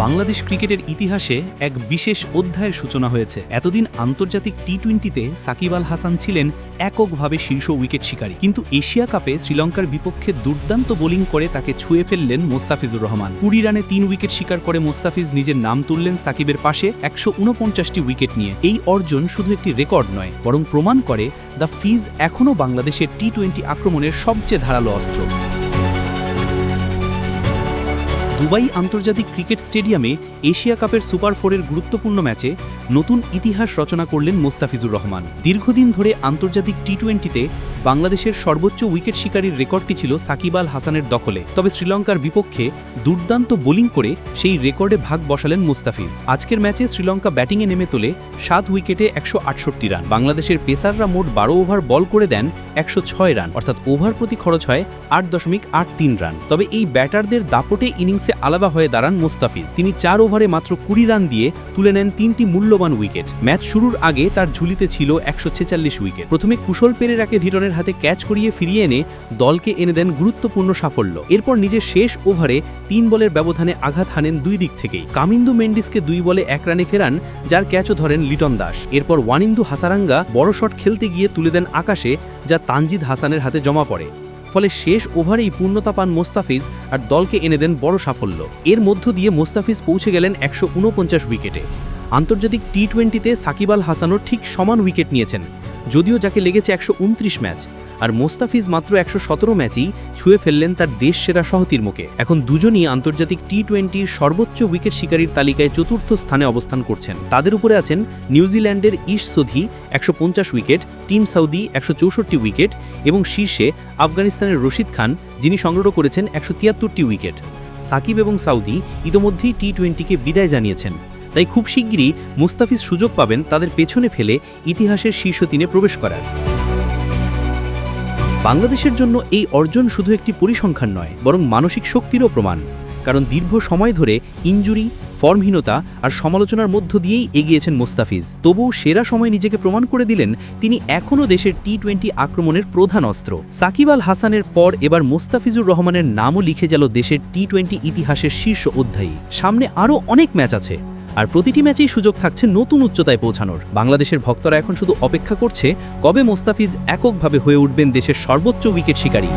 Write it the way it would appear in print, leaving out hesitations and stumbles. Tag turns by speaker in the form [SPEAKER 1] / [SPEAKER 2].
[SPEAKER 1] বাংলাদেশ ক্রিকেটের ইতিহাসে এক বিশেষ অধ্যায়ের সূচনা হয়েছে। এতদিন আন্তর্জাতিক টি-20তে সাকিব আল হাসান ছিলেন এককভাবে শীর্ষ উইকেট শিকারী, কিন্তু এশিয়া কাপে শ্রীলঙ্কার বিপক্ষে দুর্দান্ত বোলিং করে তাকে ছুঁয়ে ফেললেন মোস্তাফিজুর রহমান। 20 রানে 3 উইকেট শিকার করে মোস্তাফিজ নিজের নাম তুললেন সাকিবের পাশে 149টি উইকেট নিয়ে। এই অর্জন শুধু একটি রেকর্ড নয়, বরং প্রমাণ করে দ্য ফিজ এখনও বাংলাদেশের টি-20 আক্রমণের সবচেয়ে ধারালো অস্ত্র। দুবাই আন্তর্জাতিক ক্রিকেট স্টেডিয়ামে এশিয়া কাপের সুপার 4-এর গুরুত্বপূর্ণ ম্যাচে নতুন ইতিহাস রচনা করলেন মোস্তাফিজুর রহমান। দীর্ঘদিন ধরে আন্তর্জাতিক টি-20তে বাংলাদেশের সর্বোচ্চ উইকেট শিকারীর রেকর্ডটি ছিল সাকিব আল হাসানের দখলে, তবে শ্রীলঙ্কার বিপক্ষে দুর্দান্ত বোলিং করে সেই রেকর্ডে ভাগ বসালেন মোস্তাফিজ। আজকের ম্যাচে শ্রীলঙ্কা ব্যাটিংয়ে নেমে তোলে 7 উইকেটে 168 রান। বাংলাদেশের পেসাররা মোট 12 ওভার বল করে দেন 106 রান, অর্থাৎ ওভার প্রতি খরচ হয় 8.83 রান। তবে এই ব্যাটারদের দাপটে ইনিংসে আলাদা হয়ে দাঁড়ান মোস্তাফিজ। তিনি 4 ওভারে মাত্র 20 রান দিয়ে তুলে নেন 3টি মূল্যবান উইকেট। ম্যাচ শুরুর আগে তার ঝুলিতে ছিল 146 উইকেট। প্রথমে কুশল পেরেরাকে ধীরনের হাতে ক্যাচ করিয়ে ফিরিয়ে এনে দলকে এনে দেন গুরুত্বপূর্ণ সাফল্য। এরপর নিজের শেষ ওভারে 3 বলের ব্যবধানে আঘাত হানেন দুই দিক থেকেই। কামিন্দু মেন্ডিসকে 2 বলে 1 রানে ফেরান, যার ক্যাচও ধরেন লিটন দাস। এরপর ওয়ানিন্দু হাসারাঙ্গা বড় শট খেলতে গিয়ে তুলে দেন আকাশে, যা তানজিদ হাসানের হাতে জমা পড়ে। ফলে শেষ ওভারেই পূর্ণতা পান মোস্তাফিজ আর দলকে এনে দেন বড় সাফল্য। এর মধ্য দিয়ে মোস্তাফিজ পৌঁছে গেলেন 149 উইকেটে। আন্তর্জাতিক টি-20তে সাকিব আল হাসানও ঠিক সমান উইকেট নিয়েছেন, যদিও যাকে লেগেছে 129 ম্যাচ, আর মোস্তাফিজ মাত্র 117 ম্যাচেই ছুঁয়ে ফেললেন তার দেশ সেরা সহতীর্মকে। এখন দুজনই আন্তর্জাতিক টি-20র সর্বোচ্চ উইকেট শিকারীর তালিকায় 4র্থ স্থানে অবস্থান করছেন। তাদের উপরে আছেন নিউজিল্যান্ডের Ish Sodhi 150 wicket, Tim Southee 164 wicket এবং শীর্ষে আফগানিস্তানের রশিদ খান, যিনি সংগ্রহ করেছেন 173টি উইকেট। সাকিব এবং সাউদি ইতোমধ্যেই টি-20কে বিদায় জানিয়েছেন, তাই খুব শিগগিরই মোস্তাফিজ সুযোগ পাবেন তাদের পেছনে ফেলে ইতিহাসের শীর্ষ 3-এ প্রবেশ করার। বাংলাদেশের জন্য এই অর্জন শুধু একটি পরিসংখ্যান নয়, বরং মানসিক শক্তিরও প্রমাণ। কারণ দীর্ঘ সময় ধরে ইনজুরি, ফর্মহীনতা আর সমালোচনার মধ্য দিয়েই এগিয়েছেন মোস্তাফিজ। তবুও সেরা সময় নিজেকে প্রমাণ করে দিলেন তিনি এখনও দেশের টি-20 আক্রমণের প্রধান অস্ত্র। সাকিব আল হাসানের পর এবার মোস্তাফিজুর রহমানের নামও লিখে গেল দেশের টি-20 ইতিহাসের শীর্ষ অধ্যায়ী। সামনে আরও অনেক ম্যাচ আছে, আর প্রতিটি ম্যাচেই সুযোগ থাকছে নতুন উচ্চতায় পৌঁছানোর। বাংলাদেশের ভক্তরা এখন শুধু অপেক্ষা করছে কবে মোস্তাফিজ এককভাবে হয়ে উঠবেন দেশের সর্বোচ্চ উইকেট শিকারী।